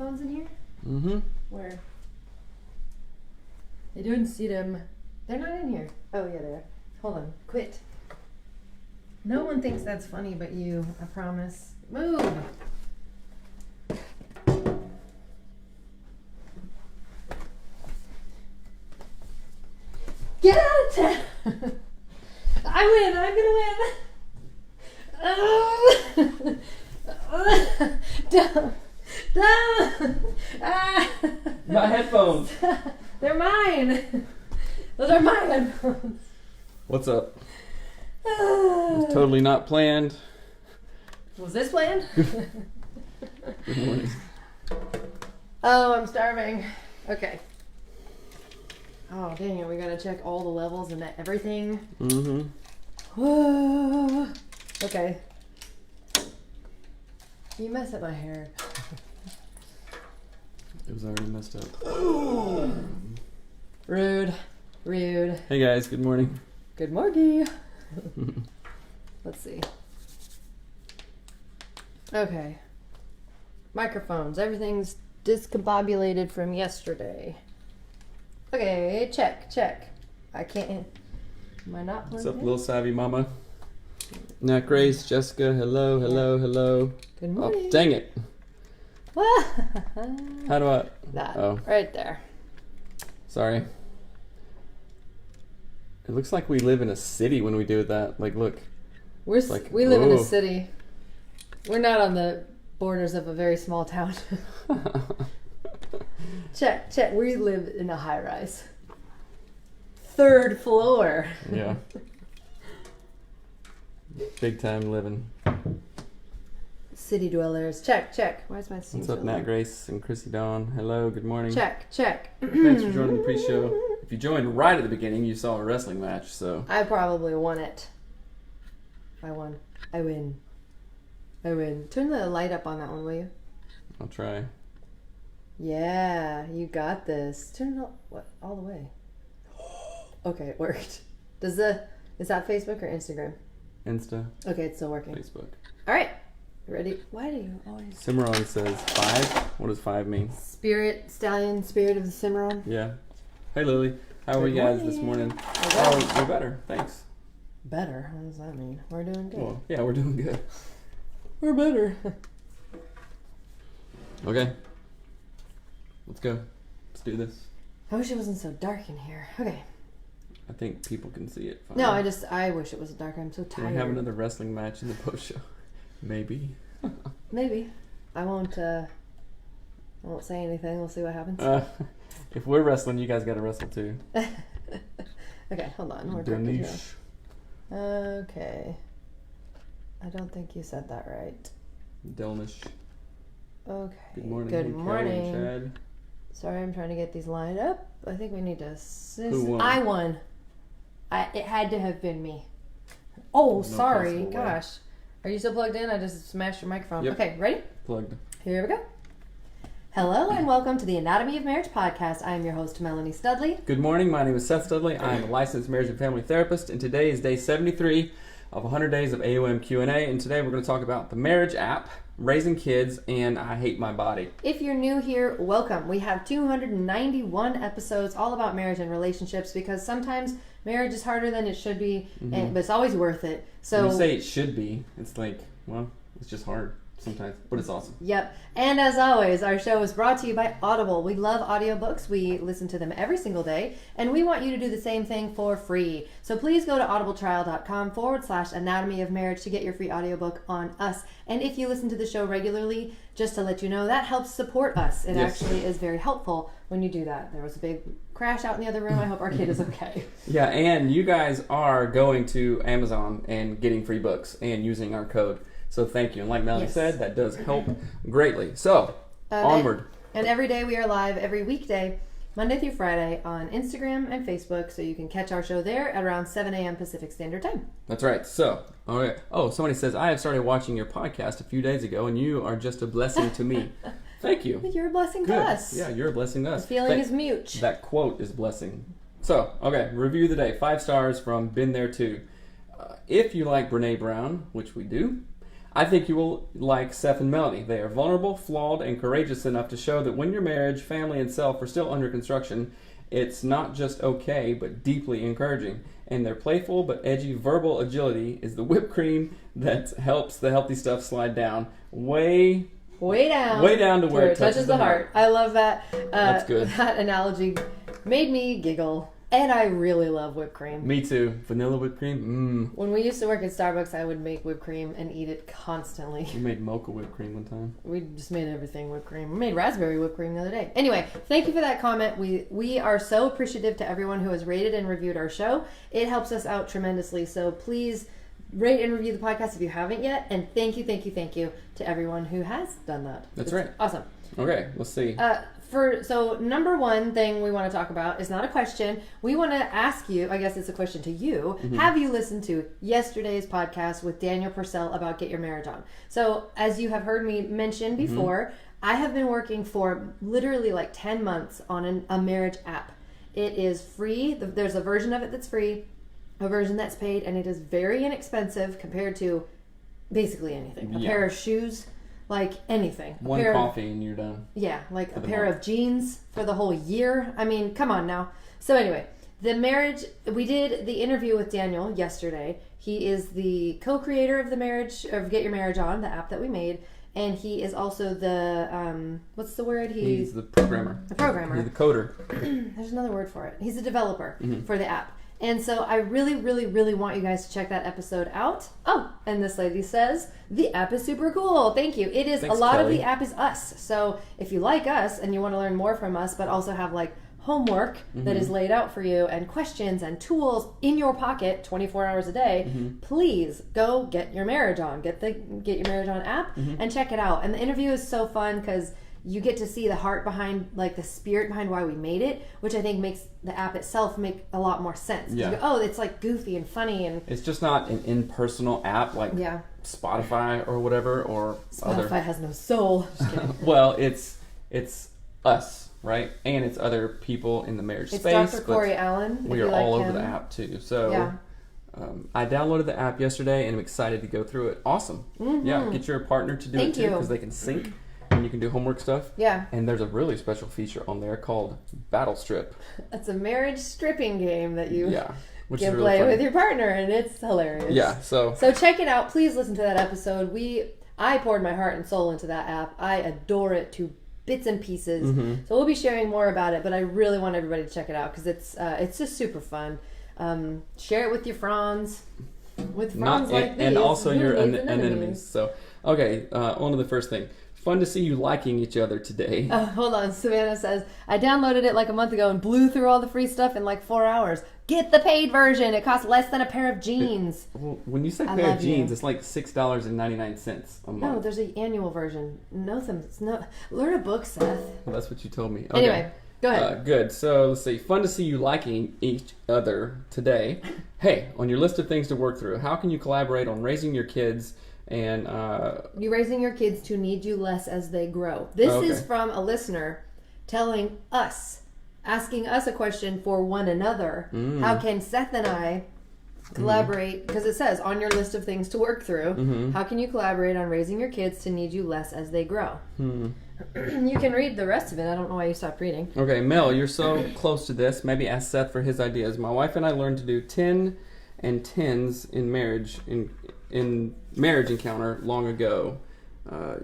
headphones in here? Mm-hmm. Where? I don't see them. They're not in here. Oh, yeah, they are. Hold on. Quit. No one thinks that's funny but you, I promise. Move! Get out of town! I win! I'm gonna win! Don't! Ah. My headphones! They're mine! Those are my headphones. What's up? It was totally not planned. Was this planned? Good morning. Oh, I'm starving. Okay. Oh, dang it. We gotta check all the levels and everything. Mm-hmm. Okay. You messed up my hair. It was already messed up. Rude. Rude. Hey guys, good morning. Good morning. Let's see. Okay. Microphones. Everything's discombobulated from yesterday. Okay, check. I can't. Am I not plugged What's up, in? little savvy mama? Nat Grace, Jessica, hello. Good morning. Oh, dang it. How do I? That. Oh. Right there. Sorry. It looks like we live in a city when we do that. Like, look. We live in a whoa. city. We're not on the borders of a very small town. Check. We live in a high rise. 3rd floor. Yeah. Big time living. City dwellers. Check. Why is my What's up, Nat Grace and Chrissy Dawn? Hello, good morning. Check. Thanks for joining the pre-show. If you joined right at the beginning, you saw a wrestling match, so... I probably won it. I won. I win. Turn the light up on that one, will you? I'll try. Yeah, you got this. Turn it all the way. Okay, it worked. Is that Facebook or Instagram? Insta. Okay, it's still working. Facebook. All right, ready? Why do you always? Cimarron says 5. What does 5 mean? Spirit of the Cimarron. Yeah. Hey, Lily. How are Good you guys this morning. morning? Okay. Oh, we're better. Thanks. Better? What does that mean? We're doing good. Well, yeah, we're doing good. We're better. Okay. Let's go. Let's do this. I wish it wasn't so dark in here. Okay. I think people can see it fine. No, I wish it was dark. I'm so Can tired. we have another wrestling match in the post show? Maybe. Maybe. I won't say anything. We'll see what happens. If we're wrestling, you guys got to wrestle too. Okay, hold on. We're cooking here. Okay. I don't think you said that right. Delnish. Okay. Good morning. Good Hey, Kelly morning. and Chad. Sorry, I'm trying to get these lined up. I think we need to assist. Who won? I won. It had to have been me. Oh, No sorry. possible way. Gosh. Are you still plugged in? I just smashed your microphone. Yep. Okay, ready? Plugged. Here we go. Hello and welcome to the Anatomy of Marriage podcast. I am your host, Melanie Studley. Good morning. My name is Seth Studley. I am a licensed marriage and family therapist, and today is day 73 of 100 days of AOM Q&A, and today we're going to talk about the marriage app, raising kids, and I hate my body. If you're new here, welcome. We have 291 episodes all about marriage and relationships because sometimes marriage is harder than it should be, but it's always worth it. So When you say it should be, it's like, well, it's just hard sometimes, but it's awesome. Yep. And as always, our show is brought to you by Audible. We love audiobooks. We listen to them every single day, and we want you to do the same thing for free. So please go to audibletrial.com/anatomy of marriage to get your free audiobook on us. And if you listen to the show regularly, just to let you know, that helps support us. It Yes. actually is very helpful when you do that. There was a big crash out in the other room. I hope our kid is okay. Yeah, and you guys are going to Amazon and getting free books and using our code. So thank you. And like Melanie Yes. said, that does help greatly. So, onward. And every day we are live every weekday, Monday through Friday, on Instagram and Facebook, so you can catch our show there at around 7 a.m. Pacific Standard Time. That's right. So, all right. Oh, somebody says, I have started watching your podcast a few days ago, and you are just a blessing to me. Thank you. You're a blessing Good. to us. Yeah, you're a blessing to us. The feeling is mute. That quote is blessing. So, okay, review of the day. 5 stars from Been There Too. If you like Brene Brown, which we do, I think you will like Seth and Melanie. They are vulnerable, flawed, and courageous enough to show that when your marriage, family, and self are still under construction, it's not just okay, but deeply encouraging. And their playful but edgy verbal agility is the whipped cream that helps the healthy stuff slide down way down to where it touches the heart. I love that. That's good. That analogy made me giggle. And I really love whipped cream. Me too. Vanilla whipped cream. When we used to work at Starbucks, I would make whipped cream and eat it constantly. We made mocha whipped cream one time. We just made everything whipped cream. We made raspberry whipped cream the other day. Anyway, thank you for that comment. We are so appreciative to everyone who has rated and reviewed our show. It helps us out tremendously. So please rate and review the podcast if you haven't yet. And thank you to everyone who has done that. That's right. Awesome. Okay, let's see. So number one thing we want to talk about is not a question. We want to ask you, I guess it's a question to you. Mm-hmm. Have you listened to yesterday's podcast with Daniel Purcell about Get Your Marriage On? So as you have heard me mention before, I have been working for literally like 10 months on a marriage app. It is free. There's a version of it that's free, a version that's paid, and it is very inexpensive compared to basically anything. A pair of shoes. Like anything. One coffee and you're done. Yeah, like a pair of jeans for the whole year. I mean, come on now. So anyway, we did the interview with Daniel yesterday. He is the co-creator of Get Your Marriage On, the app that we made. And he is also the, what's the word? He's the programmer. The programmer. He's the coder. There's another word for it. He's a developer for the app. And so I really, really, really want you guys to check that episode out. Oh, and this lady says, the app is super cool. Thank you. It is. Thanks, a lot Kelly. Of the app is us. So if you like us and you want to learn more from us, but also have like homework that is laid out for you and questions and tools in your pocket 24 hours a day, please go Get Your Marriage On. Get the Get Your Marriage On app and check it out. And the interview is so fun because you get to see the heart behind, like the spirit behind why we made it, which I think makes the app itself make a lot more sense. Yeah. You go, it's like goofy and funny, and it's just not an impersonal app like Spotify or whatever or Spotify has no soul. Just kidding. Well, it's us, right? And it's other people in the marriage it's space. Dr. Corey Allen. We are all over the app too. So I downloaded the app yesterday and I'm excited to go through it. Awesome. Yeah, get your partner to do it too because they can sync. And you can do homework stuff. Yeah. And there's a really special feature on there called Battle Strip. It's a marriage stripping game that you which can is really play fun. with your partner, and it's hilarious. Yeah, so check it out. Please listen to that episode. I poured my heart and soul into that app. I adore it to bits and pieces. So we'll be sharing more about it, but I really want everybody to check it out because it's just super fun. Share it with your friends. With friends like these. And also your enemies. So, okay, on to the first thing. Fun to see you liking each other today. Hold on. Savannah says, I downloaded it like a month ago and blew through all the free stuff in like 4 hours. Get the paid version. It costs less than a pair of jeans. When you say pair of jeans, it's like $6.99 a month. No, there's an annual version. Learn a book, Seth. Well, that's what you told me. Okay. Anyway, go ahead. Good. So let's see. Fun to see you liking each other today. Hey, on your list of things to work through, how can you collaborate on raising your kids and you raising your kids to need you less as they grow. This is from a listener telling us, asking us a question for one another. How can Seth and I collaborate? Because it says on your list of things to work through, how can you collaborate on raising your kids to need you less as they grow? You can read the rest of it. I don't know why you stopped reading. Okay, Mel, you're so close to this. Maybe ask Seth for his ideas. My wife and I learned to do 10 and 10s in marriage encounter long ago.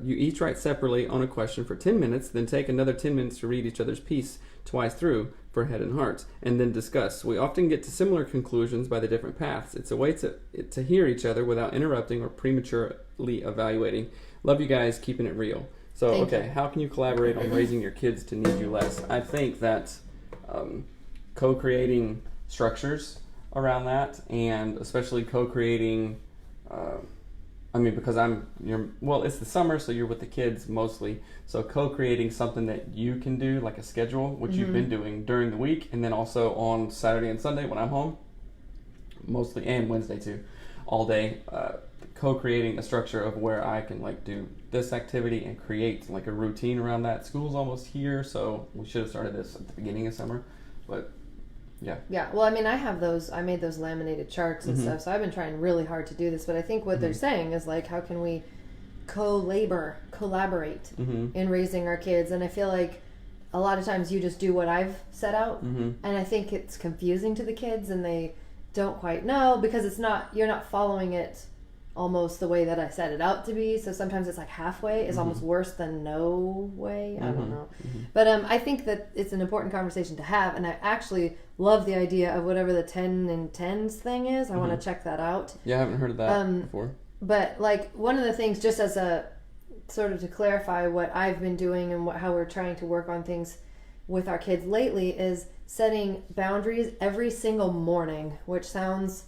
You each write separately on a question for 10 minutes, then take another 10 minutes to read each other's piece twice through for head and heart, and then discuss. We often get to similar conclusions by the different paths. It's a way to hear each other without interrupting or prematurely evaluating. Love you guys, keeping it real. So, how can you collaborate on raising your kids to need you less? I think that co-creating structures around that, and especially co-creating because it's the summer, so you're with the kids mostly. So co-creating something that you can do, like a schedule, which you've been doing during the week, and then also on Saturday and Sunday when I'm home, mostly, and Wednesday too, all day, co-creating a structure of where I can like do this activity and create like a routine around that. School's almost here, so we should have started this at the beginning of summer, but yeah. Well, I mean, I made those laminated charts and stuff, so I've been trying really hard to do this, but I think what they're saying is like, how can we collaborate in raising our kids. And I feel like a lot of times you just do what I've set out, and I think it's confusing to the kids, and they don't quite know because you're not following it almost the way that I set it out to be. So sometimes it's like halfway is almost worse than no way. I don't know. But I think that it's an important conversation to have, and I actually love the idea of whatever the 10 and 10s thing is. I want to check that out. Yeah, I haven't heard of that before. But like one of the things, just as a sort of to clarify what I've been doing and how we're trying to work on things with our kids lately, is setting boundaries every single morning, which sounds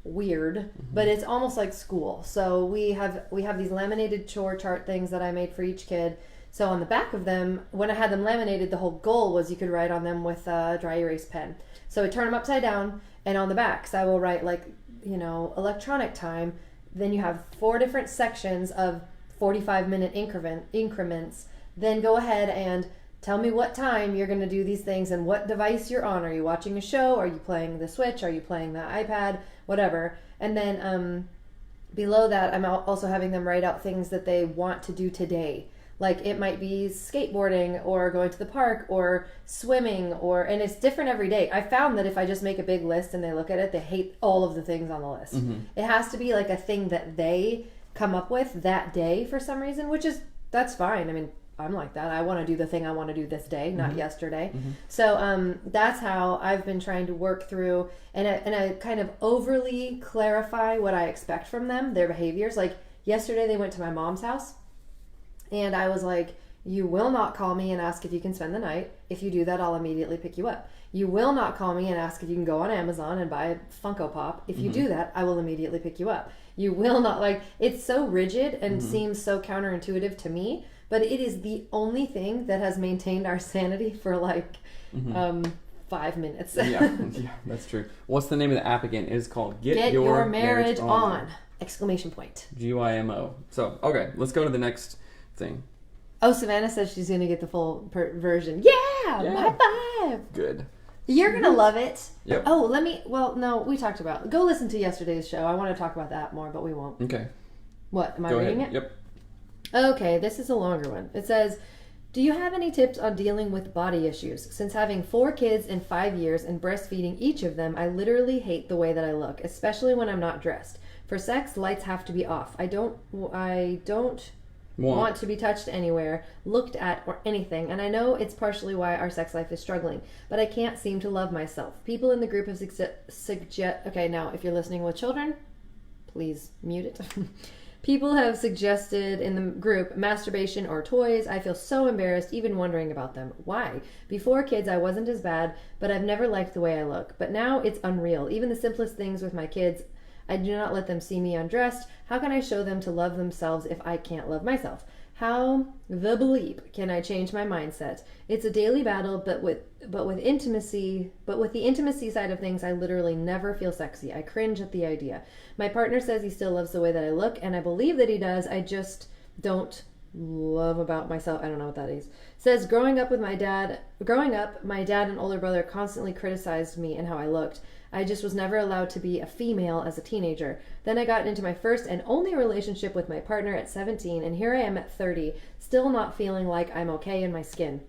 weird, but it's almost like school. So we have these laminated chore chart things that I made for each kid. So on the back of them, when I had them laminated, the whole goal was you could write on them with a dry erase pen. So I turn them upside down, and on the backs I will write like, electronic time. Then you have 4 different sections of 45-minute increments. Then go ahead and tell me what time you're going to do these things and what device you're on. Are you watching a show? Are you playing the Switch? Are you playing the iPad? Whatever. And then below that, I'm also having them write out things that they want to do today. Like it might be skateboarding or going to the park or swimming, and it's different every day. I found that if I just make a big list and they look at it, they hate all of the things on the list. It has to be like a thing that they come up with that day for some reason, that's fine. I mean, I'm like that. I want to do the thing I want to do this day, not yesterday. So that's how I've been trying to work through, and I kind of overly clarify what I expect from them, their behaviors. Like yesterday they went to my mom's house, and I was like, you will not call me and ask if you can spend the night. If you do that, I'll immediately pick you up. You will not call me and ask if you can go on Amazon and buy a Funko Pop. If you do that, I will immediately pick you up. You will not, it's so rigid and seems so counterintuitive to me, but it is the only thing that has maintained our sanity for 5 minutes. yeah, that's true. What's the name of the app again? It is called Get Your Marriage On! ! GYMO. So, okay, let's go to the next thing. Oh, Savannah says she's going to get the full version. Yeah! High five! Good. You're going to love it. Yep. Oh, no, we talked about it. Go listen to yesterday's show. I want to talk about that more, but we won't. Okay. What? Am I reading it? Yep. Okay, this is a longer one. It says, do you have any tips on dealing with body issues? Since having 4 kids in 5 years and breastfeeding each of them, I literally hate the way that I look, especially when I'm not dressed. For sex, lights have to be off. I don't want to be touched anywhere, looked at, or anything, and I know it's partially why our sex life is struggling, but I can't seem to love myself. People in the group have okay, now if you're listening with children, please mute it. People have suggested in the group masturbation or toys. I feel so embarrassed even wondering about them. Why? Before kids, I wasn't as bad, but I've never liked the way I look. But now it's unreal. Even the simplest things with my kids, I do not let them see me undressed. How can I show them to love themselves if I can't love myself? How the bleep can I change my mindset? It's a daily battle, but with the intimacy side of things, I literally never feel sexy. I cringe at the idea. My partner says he still loves the way that I look, and I believe that he does. I just don't love about myself. I don't know what that is. Says growing up, my dad and older brother constantly criticized me and how I looked. I just was never allowed to be a female as a teenager. Then I got into my first and only relationship with my partner at 17, and here I am at 30, still not feeling like I'm okay in my skin.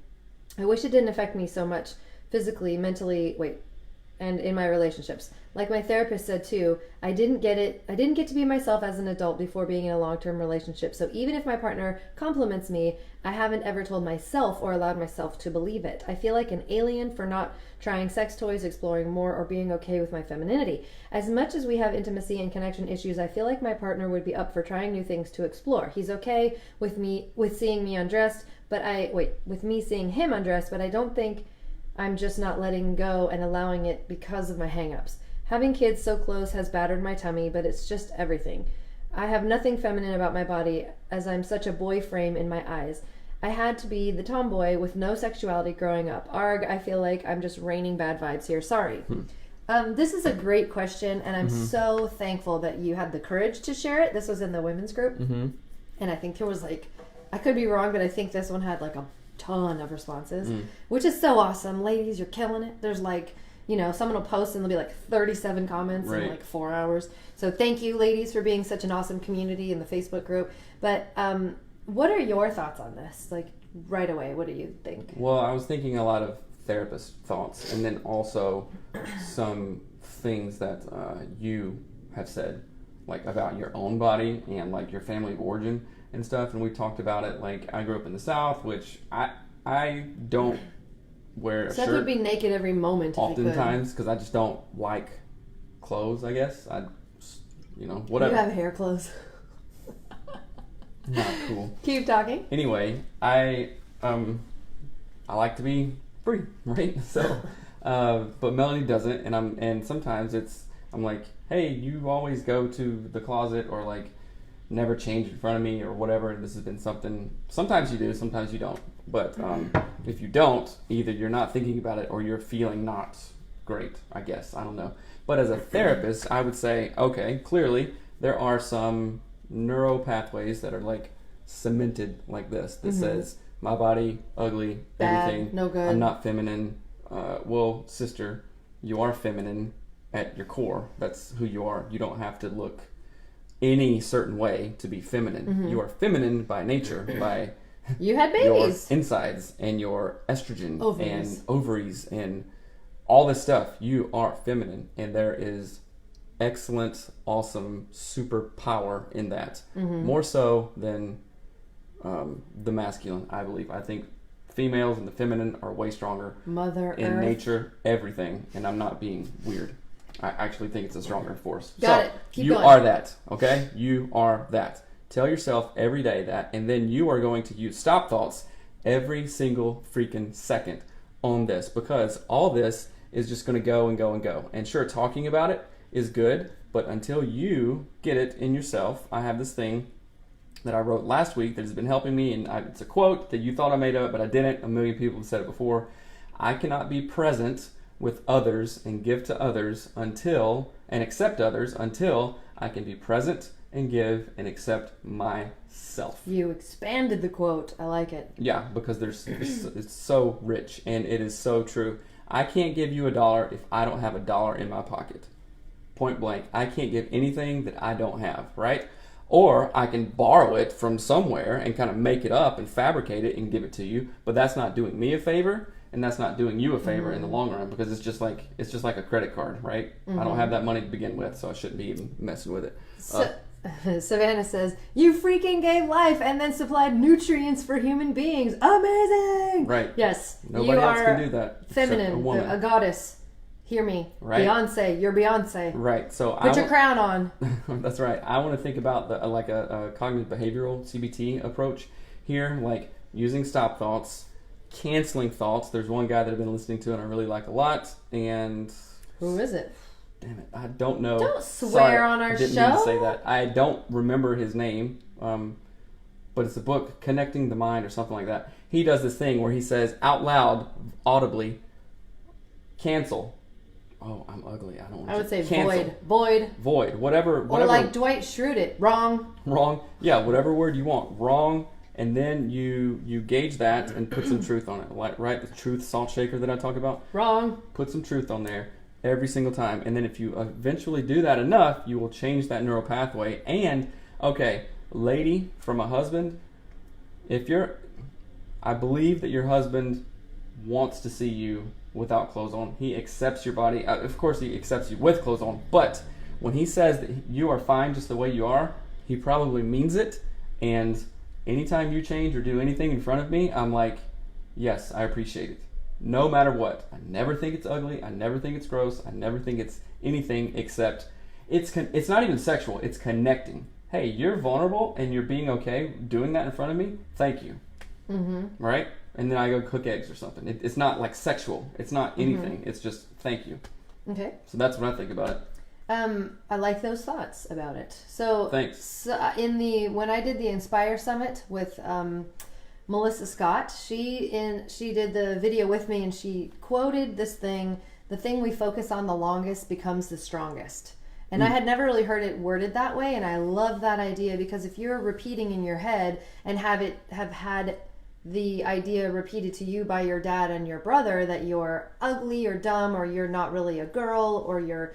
I wish it didn't affect me so much physically, mentally, and in my relationships. Like my therapist said too, I didn't get to be myself as an adult before being in a long-term relationship. So even if my partner compliments me, I haven't ever told myself or allowed myself to believe it. I feel like an alien for not trying sex toys, exploring more, or being okay with my femininity. As much as we have intimacy and connection issues, I feel like my partner would be up for trying new things to explore. He's okay with seeing me undressed, with me seeing him undressed, but I don't think I'm just not letting go and allowing it because of my hang-ups. Having kids so close has battered my tummy, but it's just everything. I have nothing feminine about my body, as I'm such a boy frame in my eyes. I had to be the tomboy with no sexuality growing up. Arg, I feel like I'm just raining bad vibes here. Sorry. This is a great question, and I'm so thankful that you had the courage to share it. This was in the women's group, and I think there was I could be wrong, but I think this one had a ton of responses, which is so awesome. Ladies, you're killing it. There's someone will post and there'll be like 37 comments in like 4 hours. So thank you, ladies, for being such an awesome community in the Facebook group. But what are your thoughts on this? Like right away, what do you think? Well, I was thinking a lot of therapist thoughts, and then also some things that you have said, like about your own body and like your family of origin and stuff. And we talked about it. Like I grew up in the South, which I don't wear a Seth shirt. would be naked every moment. Oftentimes, because I just don't like clothes. I guess whatever. You have hair clothes. Not cool. Keep talking. Anyway, I like to be free, right? So, but Melanie doesn't, and sometimes I'm like, hey, you always go to the closet or like never change in front of me or whatever. This has been something. Sometimes you do, sometimes you don't. But if you don't, either you're not thinking about it or you're feeling not great. I guess I don't know. But as a therapist, I would say, okay, clearly there are some neuro pathways that are like cemented like this that says my body ugly, bad, everything, no good, I'm not feminine. Well, sister, you are feminine at your core. That's who you are. You don't have to look any certain way to be feminine. You are feminine by nature, by you had your babies, insides and your estrogen ovaries. and ovaries and all this stuff. You are feminine, and there is excellent, awesome superpower in that. More so than the masculine, I believe. I think females and the feminine are way stronger. Mother in Earth. Nature, everything. And I'm not being weird. I actually think it's a stronger force. Got it. Keep you going. are that, okay? You are that. Tell yourself every day that, and then you are going to use stop thoughts every single freaking second on this, because all this is just going to go and go and go. And sure, talking about it is good, but until you get it in yourself, I have this thing that I wrote last week that has been helping me, and it's a quote that you thought I made up, but I didn't. A million people have said it before. I cannot be present with others and give to others and accept others until I can be present and give and accept myself. You expanded the quote. I like it. Yeah, because it's so rich, and it is so true. I can't give you $1 if I don't have $1 in my pocket. Point blank. I can't give anything that I don't have, right? Or I can borrow it from somewhere and kind of make it up and fabricate it and give it to you, but that's not doing me a favor, and that's not doing you a favor in the long run, because it's just like a credit card, right? I don't have that money to begin with, so I shouldn't be even messing with it. Savannah says, you freaking gave life and then supplied nutrients for human beings. Amazing! Right. Yes. Nobody else can do that. Feminine, a goddess. Hear me. Right. Beyonce, you're Beyonce. Right. So Put your crown on. That's right. I want to think about a cognitive behavioral CBT approach here, like using stop thoughts, canceling thoughts. There's one guy that I've been listening to and I really like a lot. And who is it? Damn it, I don't know. Don't swear Sorry, on our I didn't show. mean to say that. I don't remember his name, but it's a book, Connecting the Mind or something like that. He does this thing where he says out loud, audibly, cancel. Oh, I'm ugly. I don't want to. I would say cancel. void. Whatever. Or like Dwight Schrute it. Wrong. Yeah, whatever word you want. Wrong. And then you gauge that and put some truth on it. Like, right? The truth salt shaker that I talk about. Wrong. Put some truth on there every single time. And then if you eventually do that enough, you will change that neural pathway. And, okay, lady from a husband, I believe that your husband wants to see you without clothes on. He accepts your body. Of course, he accepts you with clothes on. But when he says that you are fine just the way you are, he probably means it. And anytime you change or do anything in front of me, I'm like, yes, I appreciate it. No matter what. I never think it's ugly. I never think it's gross. I never think it's anything except it's not even sexual. It's connecting. Hey, you're vulnerable and you're being okay doing that in front of me. Thank you. Mm-hmm. Right? And then I go cook eggs or something. It's not like sexual. It's not anything. It's just thank you. Okay. So that's what I think about it. I like those thoughts about it. So thanks. So when I did the Inspire Summit with Melissa Scott, she did the video with me and she quoted this thing: "The thing we focus on the longest becomes the strongest." And I had never really heard it worded that way, and I love that idea, because if you're repeating in your head and have had the idea repeated to you by your dad and your brother that you're ugly or dumb or you're not really a girl or you're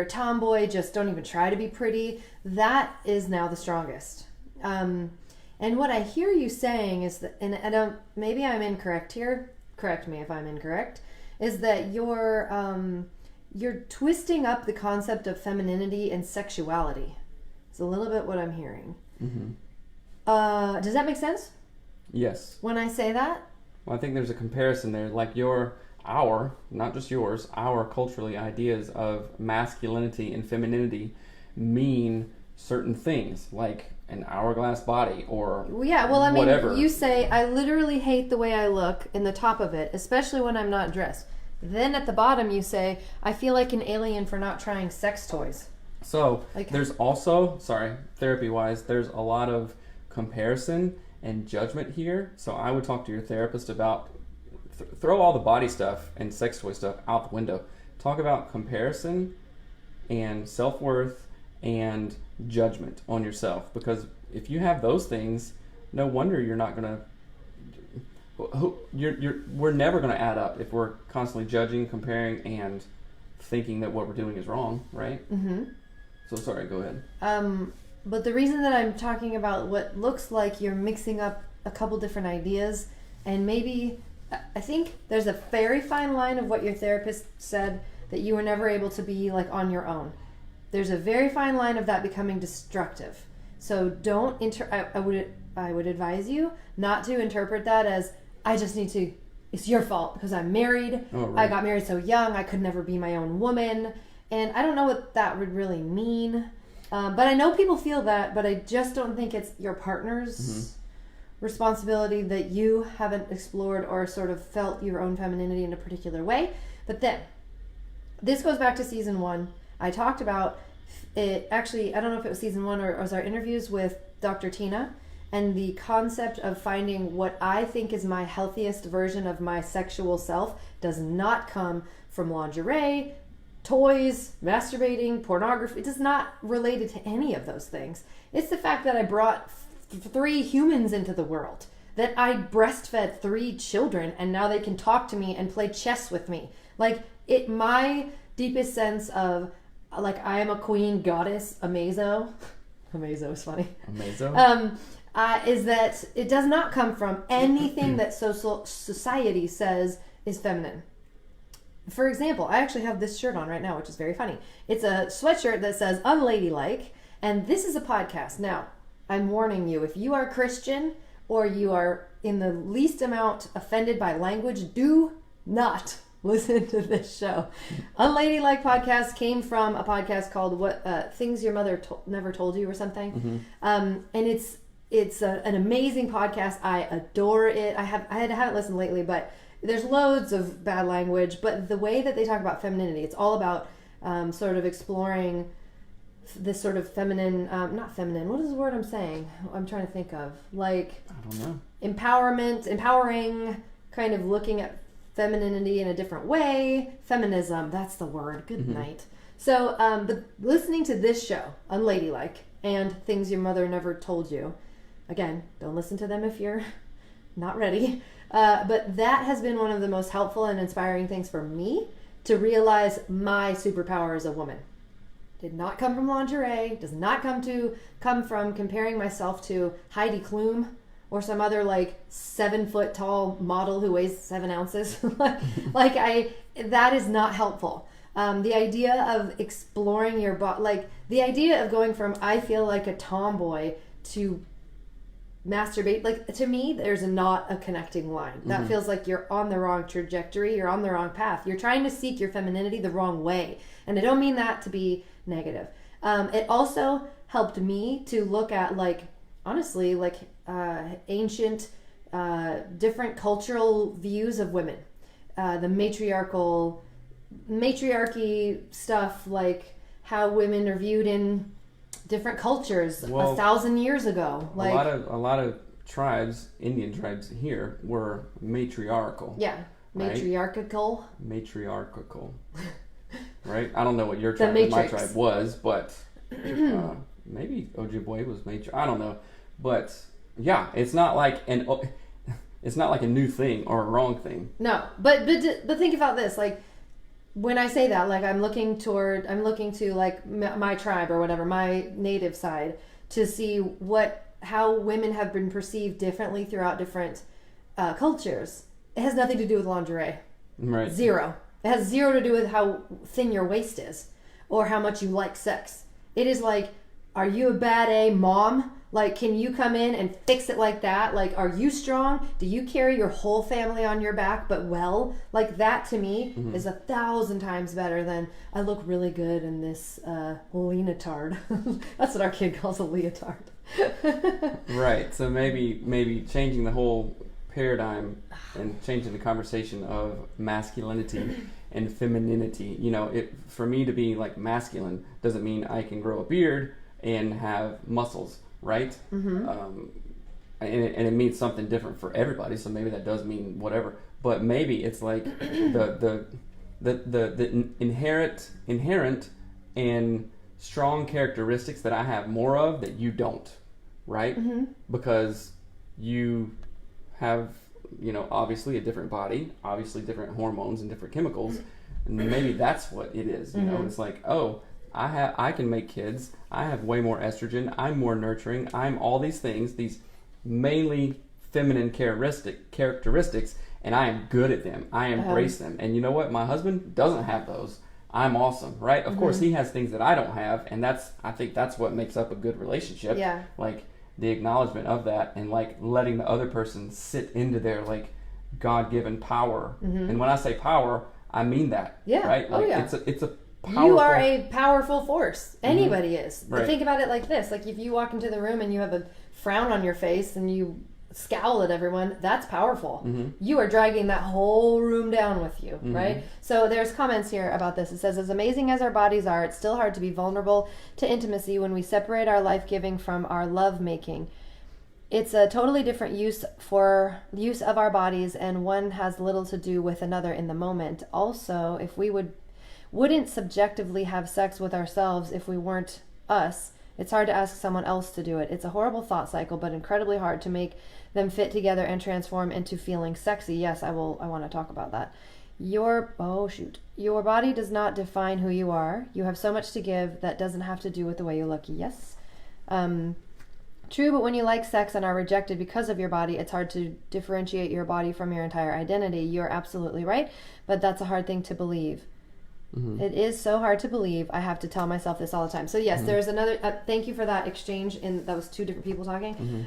a tomboy, just don't even try to be pretty, that is now the strongest. And what I hear you saying is that, and I don't, maybe I'm incorrect here, correct me if I'm incorrect, is that you're twisting up the concept of femininity and sexuality. It's a little bit what I'm hearing. Mm-hmm. Does that make sense? Yes. When I say that? Well, I think there's a comparison there. Like our, not just yours, our culturally ideas of masculinity and femininity mean certain things, like an hourglass body or whatever. You say, I literally hate the way I look in the top of it, especially when I'm not dressed. Then at the bottom you say, I feel like an alien for not trying sex toys. So there's also, therapy-wise, there's a lot of comparison and judgment here. So I would talk to your therapist about throw all the body stuff and sex toy stuff out the window. Talk about comparison and self-worth and judgment on yourself, because if you have those things, no wonder you're not gonna. We're never gonna add up if we're constantly judging, comparing, and thinking that what we're doing is wrong, right? Mm-hmm. So sorry, go ahead. But the reason that I'm talking about what looks like you're mixing up a couple different ideas, and maybe I think there's a very fine line of what your therapist said, that you were never able to be like on your own. There's a very fine line of that becoming destructive. So don't I would advise you not to interpret that as it's your fault because I'm married. Oh, right. I got married so young, I could never be my own woman. And I don't know what that would really mean. But I know people feel that, but I just don't think it's your partner's responsibility that you haven't explored or sort of felt your own femininity in a particular way. But then, this goes back to season 1. I talked about it, actually, I don't know if it was season 1 or it was our interviews with Dr. Tina, and the concept of finding what I think is my healthiest version of my sexual self does not come from lingerie, toys, masturbating, pornography. It is not related to any of those things. It's the fact that I brought 3 humans into the world, that I breastfed 3 children, and now they can talk to me and play chess with me. Like, my deepest sense of, like, I am a queen goddess, Amazo. Amazo is funny. Amazo? Is that it does not come from anything that society says is feminine. For example, I actually have this shirt on right now, which is very funny. It's a sweatshirt that says unladylike, and this is a podcast. Now, I'm warning you, if you are Christian or you are in the least amount offended by language, do not listen to this show. Unladylike podcast came from a podcast called Things Your Mother Never Told You or something. Mm-hmm. And it's an amazing podcast. I adore it. I haven't listened lately, but there's loads of bad language, but the way that they talk about femininity, it's all about sort of exploring this sort of feminine, not feminine, what is the word I'm saying? I'm trying to think of. Like, I don't know. Empowering, kind of looking at femininity in a different way. Feminism, that's the word. Good night. So, but listening to this show, Unladylike, and Things Your Mother Never Told You, again, don't listen to them if you're not ready. But that has been one of the most helpful and inspiring things for me to realize my superpower as a woman. Did not come from lingerie, does not come from comparing myself to Heidi Klum or some other like 7 foot tall model who weighs 7 ounces. That is not helpful. The idea of exploring your body, like the idea of going from I feel like a tomboy to masturbate, like to me there's not a connecting line. That feels like you're on the wrong trajectory, you're on the wrong path, you're trying to seek your femininity the wrong way, and I don't mean that to be negative. It also helped me to look at, like, honestly, like ancient different cultural views of women, the matriarchy stuff, like how women are viewed in different cultures 1,000 years ago. Like a lot of tribes, Indian tribes here, were matriarchal. Yeah, matriarchal. Right? Matriarchal. Right? I don't know what your tribe, my tribe was, but maybe Ojibwe was I don't know, but yeah, it's not like it's not like a new thing or a wrong thing. No, but think about this. Like, when I say that, like, I'm looking to like my tribe or whatever, my native side, to see how women have been perceived differently throughout different cultures. It has nothing to do with lingerie. Right. Zero. It has zero to do with how thin your waist is or how much you like sex. It is like, are you a bad A mom? Like, can you come in and fix it like that? Like, are you strong? Do you carry your whole family on your back but well? Like, that to me is 1,000 times better than I look really good in this leotard. That's what our kid calls a leotard. Right. So maybe changing the whole paradigm and changing the conversation of masculinity and femininity. You know, for me to be like masculine doesn't mean I can grow a beard and have muscles. Right? And it means something different for everybody, so maybe that does mean whatever. But maybe it's like the inherent and strong characteristics that I have more of that you don't, right? Because you have, you know, obviously a different body, obviously different hormones and different chemicals, and maybe that's what it is. You know, it's like, oh, I can make kids. I have way more estrogen. I'm more nurturing. I'm all these things, these mainly feminine characteristics, and I am good at them. I embrace them. And you know what? My husband doesn't have those. I'm awesome, right? Of course, he has things that I don't have, and I think that's what makes up a good relationship. Yeah. Like the acknowledgement of that, and like letting the other person sit into their like God-given power. And when I say power, I mean that. Yeah. Right? Like it's a powerful. You are a powerful force. Anybody is. Right. But think about it like this. Like, if you walk into the room and you have a frown on your face and you scowl at everyone, that's powerful. You are dragging that whole room down with you, right? So there's comments here about this. It says, as amazing as our bodies are, it's still hard to be vulnerable to intimacy when we separate our life-giving from our love-making. It's a totally different use of our bodies, and one has little to do with another in the moment. Also, if we wouldn't subjectively have sex with ourselves if we weren't us, it's hard to ask someone else to do it. It's a horrible thought cycle, but incredibly hard to make them fit together and transform into feeling sexy. Yes, I want to talk about that. Your body does not define who you are. You have so much to give that doesn't have to do with the way you look. Yes. True, but when you like sex and are rejected because of your body, it's hard to differentiate your body from your entire identity. You're absolutely right, but that's a hard thing to believe. It is so hard to believe. I have to tell myself this all the time. So yes, there's another, that was 2 different people talking.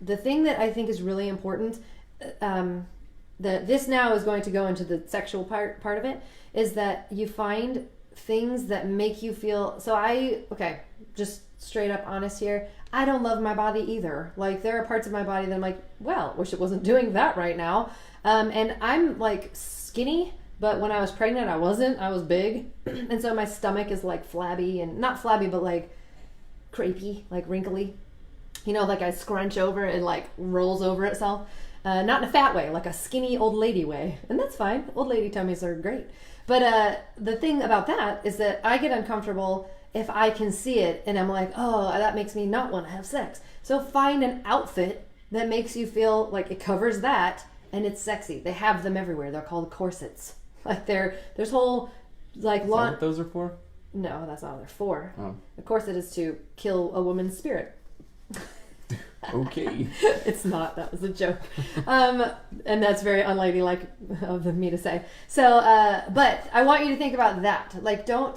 The thing that I think is really important, this now is going to go into the sexual part of it, is that you find things that make you feel, just straight up honest here, I don't love my body either. Like, there are parts of my body that I'm like, well, wish it wasn't doing that right now. And I'm like skinny, but when I was pregnant, I wasn't. I was big. And so my stomach is like flabby, and not flabby, but like crepey, like wrinkly. You know, like I scrunch over and like rolls over itself. Not in a fat way, like a skinny old lady way. And that's fine. Old lady tummies are great. But the thing about that is that I get uncomfortable if I can see it and I'm like, oh, that makes me not want to have sex. So find an outfit that makes you feel like it covers that and it's sexy. They have them everywhere. They're called corsets. Like there's whole like Is that what those are for? No, that's not what they're for. Oh. The corset is to kill a woman's spirit. Okay. It's not. That was a joke. And that's very unladylike of me to say. So, but I want you to think about that. Like, don't,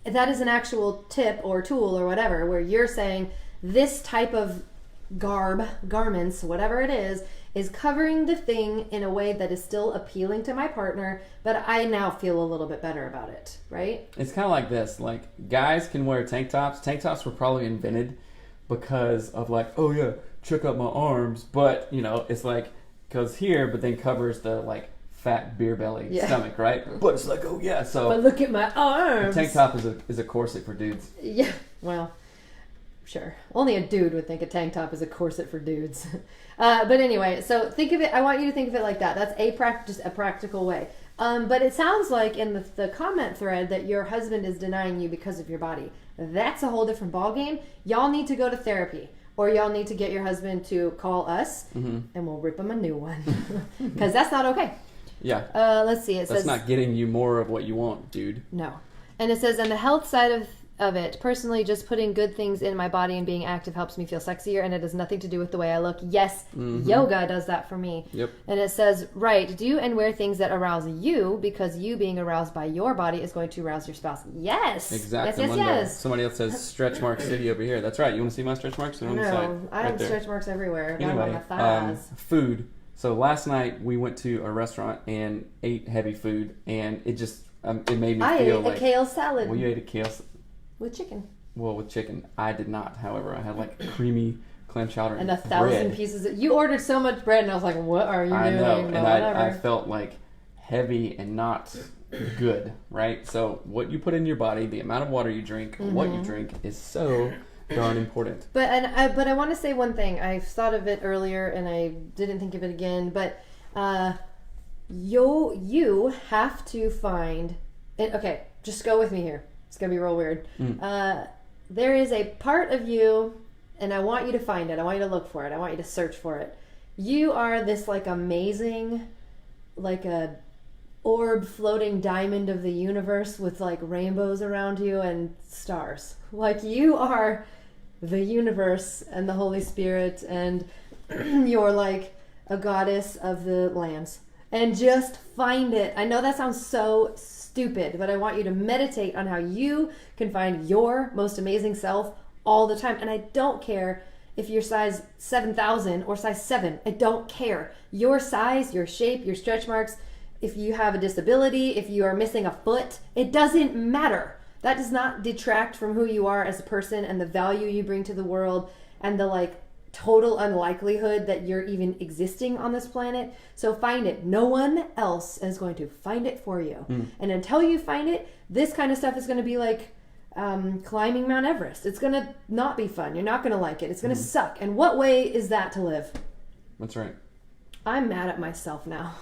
that is an actual tip or tool or whatever, where you're saying this type of garments, whatever it is covering the thing in a way that is still appealing to my partner, but I now feel a little bit better about it, right? It's kind of like this. Like, guys can wear tank tops. Tank tops were probably invented because of like, oh yeah, check out my arms. But, you know, it's like, goes here, but then covers the like fat beer belly stomach, right? But it's like, oh yeah, so. But look at my arms. A tank top is a corset for dudes. Yeah, well, sure. Only a dude would think a tank top is a corset for dudes. But anyway, so think of it, I want you to think of it like that. That's just a practical way. But it sounds like in the comment thread that your husband is denying you because of your body. That's a whole different ballgame. Y'all need to go to therapy. or y'all need to get your husband to call us, and we'll rip him a new one. Because that's not okay. Yeah. Let's see. It says... That's not getting you more of what you want, dude. No. And it says, on the health side of it, personally, just putting good things in my body and being active helps me feel sexier, and it has nothing to do with the way I look. Yes, yoga does that for me. Yep. And it says, right, do and wear things that arouse you, because you being aroused by your body is going to arouse your spouse. Yes. Exactly. Yes. Somebody else says stretch mark city over here. That's right. You want to see my stretch marks? No, I have stretch marks everywhere. Anyway, on my thighs. Food. So last night we went to a restaurant and ate heavy food, and it just it made me feel like... I ate a kale salad. Well, you ate a kale... With chicken. Well, with chicken. I did not, however. I had like creamy clam chowder and 1,000 pieces. You ordered so much bread, and I was like, what are you doing? I know, and I felt like heavy and not good, right? So what you put in your body, the amount of water you drink, what you drink is so darn important. But I want to say one thing. I thought of it earlier, and I didn't think of it again, but you have to find... Okay, just go with me here. It's going to be real weird. There is a part of you, and I want you to find it. I want you to look for it. I want you to search for it. You are this like amazing, like a orb floating diamond of the universe with like rainbows around you and stars. Like you are the universe and the Holy Spirit, and you're like a goddess of the lands. And just find it. I know that sounds so stupid, but I want you to meditate on how you can find your most amazing self all the time. And I don't care if you're size 7,000 or size 7. I don't care. Your size, your shape, your stretch marks, if you have a disability, if you are missing a foot, it doesn't matter. That does not detract from who you are as a person and the value you bring to the world and the like total unlikelihood that you're even existing on this planet. So find it. No one else is going to find it for you. And until you find it, this kind of stuff is going to be like climbing Mount Everest. It's going to not be fun. You're not going to like it. It's going to suck. And what way is that to live? That's right. I'm mad at myself now.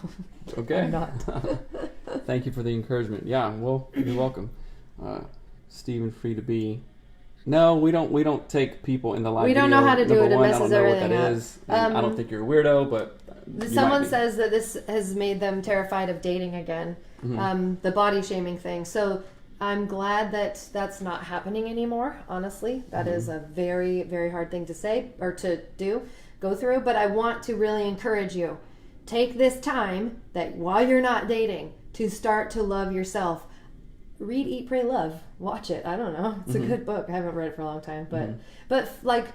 Okay. I'm not. Thank you for the encouragement. Yeah, well, you're welcome. Stephen Free to Be. No, we don't take people in the live video. We don't know how to do it. It messes I don't everything know what that is. I don't think you're a weirdo, but someone says that this has made them terrified of dating again. The body shaming thing. So I'm glad that that's not happening anymore. Honestly, that is a very, very hard thing to say or to go through. But I want to really encourage you. Take this time that while you're not dating to start to love yourself. Read Eat, Pray, Love. Watch it. I don't know. It's a good book. I haven't read it for a long time, but like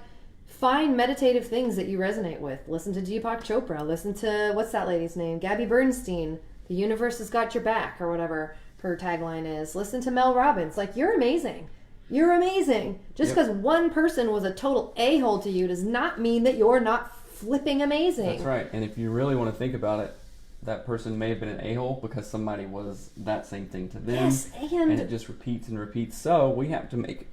find meditative things that you resonate with. Listen to Deepak Chopra. Listen to what's that lady's name? Gabby Bernstein. The universe has got your back, or whatever her tagline is. Listen to Mel Robbins. Like you're amazing. You're amazing. Just because one person was a total a-hole to you does not mean that you're not flipping amazing. That's right. And if you really want to think about it, that person may have been an a-hole because somebody was that same thing to them. Yes, and it just repeats and repeats. So we have to make...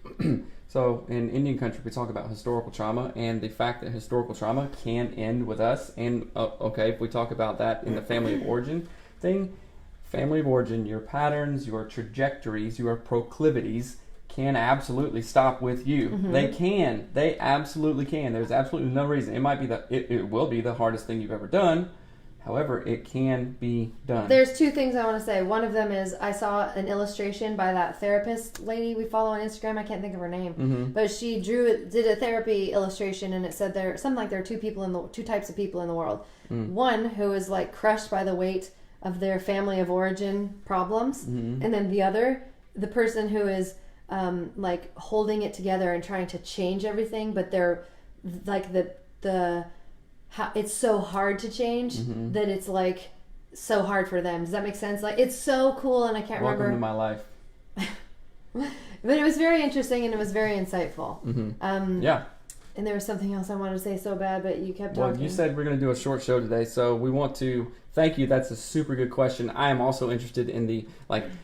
So in Indian country, we talk about historical trauma and the fact that historical trauma can end with us. And, if we talk about that in the family of origin thing, family of origin, your patterns, your trajectories, your proclivities can absolutely stop with you. They can. They absolutely can. There's absolutely no reason. It might be it will be the hardest thing you've ever done. However, it can be done. There's two things I want to say. One of them is I saw an illustration by that therapist lady we follow on Instagram. I can't think of her name, but she did a therapy illustration, and it said there are two types of people in the world. One who is like crushed by the weight of their family of origin problems, and then the person who is like holding it together and trying to change everything, but they're like it's so hard to change that it's like so hard for them. Does that make sense? Like it's so cool, and I can't remember. Welcome to my life. But it was very interesting and it was very insightful. Yeah. And there was something else I wanted to say so bad, but you kept talking. Well, you said we're going to do a short show today, so we want to thank you. That's a super good question. I am also interested in the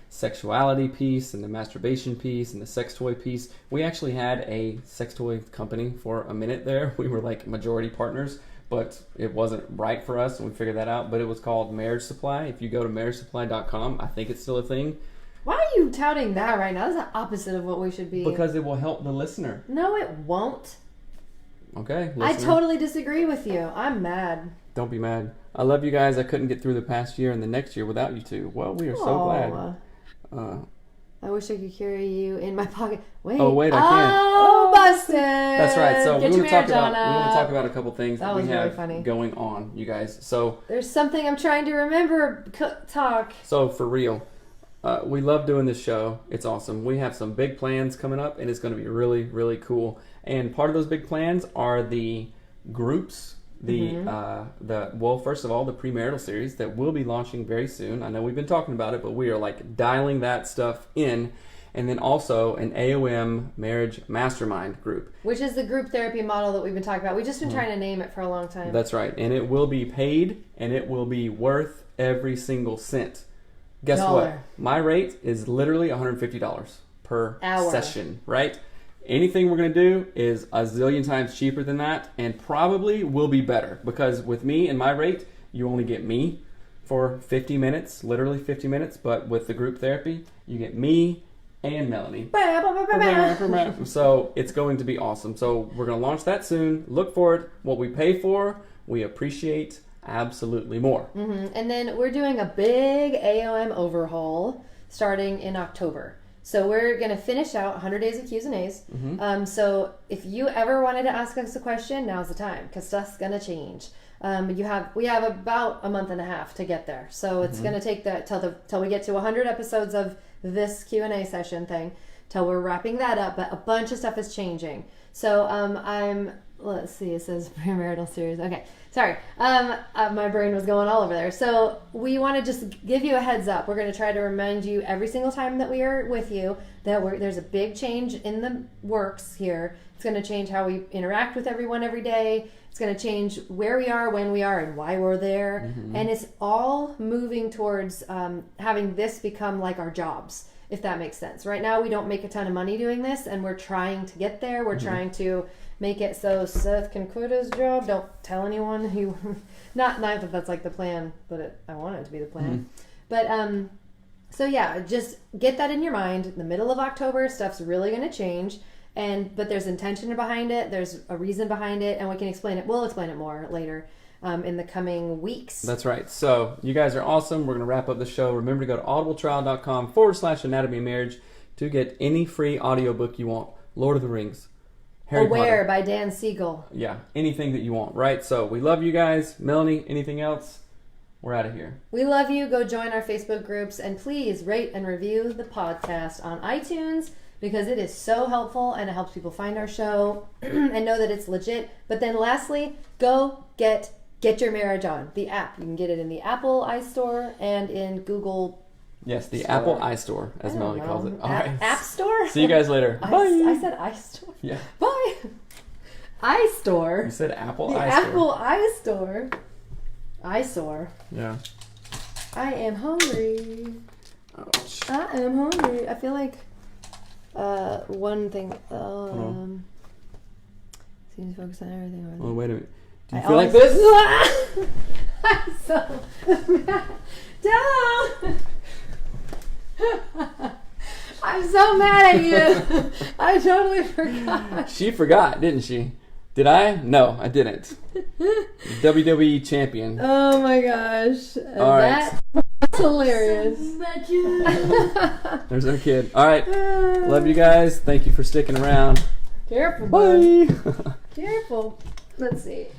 sexuality piece and the masturbation piece and the sex toy piece. We actually had a sex toy company for a minute there. We were like majority partners, but it wasn't right for us, and we figured that out. But it was called Marriage Supply. If you go to marriagesupply.com, I think it's still a thing. Why are you touting that right now? That's the opposite of what we should be. Because it will help the listener. No, it won't. Okay. I totally disagree with you. I'm mad. Don't be mad. I love you guys. I couldn't get through the past year and the next year without you two. Well, we are so glad. I wish I could carry you in my pocket. Wait. Oh, wait, I can't. Oh, busted. That's right. So we want to talk about a couple things that we have going on, you guys. So there's something I'm trying to remember. Talk. So for real, we love doing this show. It's awesome. We have some big plans coming up, and it's going to be really, really cool. And part of those big plans are the groups. First of all, the premarital series that will be launching very soon. I know we've been talking about it, but we are like dialing that stuff in. And then also an AOM marriage mastermind group. Which is the group therapy model that we've been talking about. We've just been trying to name it for a long time. That's right. And it will be paid, and it will be worth every single cent. Guess what? My rate is literally $150 per session, right? Anything we're going to do is a zillion times cheaper than that, and probably will be better, because with me and my rate, you only get me for 50 minutes, literally 50 minutes, but with the group therapy, you get me and Melanie. So it's going to be awesome. So we're going to launch that soon. Look for it. What we pay for, we appreciate absolutely more. And then we're doing a big AOM overhaul starting in October. So we're going to finish out 100 Days of Q's and A's. So if you ever wanted to ask us a question, now's the time, because stuff's going to change. We have about a month and a half to get there. So it's going to take that till we get to 100 episodes of this Q&A session thing, till we're wrapping that up. But a bunch of stuff is changing. So let's see, it says premarital series. Okay, sorry. My brain was going all over there. So we want to just give you a heads up. We're going to try to remind you every single time that we are with you that there's a big change in the works here. It's going to change how we interact with everyone every day. It's going to change where we are, when we are, and why we're there. And it's all moving towards having this become like our jobs, if that makes sense. Right now, we don't make a ton of money doing this, and we're trying to get there. We're trying to make it so Seth can quit his job. Don't tell anyone. Not that that's like the plan, but I want it to be the plan. But so yeah, just get that in your mind. In the middle of October, stuff's really going to change. But there's intention behind it. There's a reason behind it, and we can explain it. We'll explain it more later in the coming weeks. That's right. So you guys are awesome. We're going to wrap up the show. Remember to go to audibletrial.com/anatomy of marriage to get any free audiobook you want. Lord of the Rings, Harry Potter by Dan Siegel. Yeah, anything that you want, right? So we love you guys. Melanie, anything else? We're out of here. We love you. Go join our Facebook groups, and please rate and review the podcast on iTunes, because it is so helpful and it helps people find our show and know that it's legit. But then lastly, go get Your Marriage On, the app. You can get it in the Apple iStore and in Google. Yes, the Store. Apple iStore, as Melanie calls it. All right. App Store? See you guys later. Bye. I said iStore? Yeah. Bye. iStore? You said Apple iStore. Apple iStore. iStore. Yeah. I am hungry. Ouch. I am hungry. I feel like... one thing. Seems to focus on everything. Oh, wait a minute. Do you feel like this? I'm so mad. Don't. I'm so mad at you. I totally forgot. She forgot, didn't she? Did I? No, I didn't. WWE champion. Oh my gosh. All right. That's hilarious. There's our kid. All right. Love you guys. Thank you for sticking around. Careful, bye. Careful. Let's see.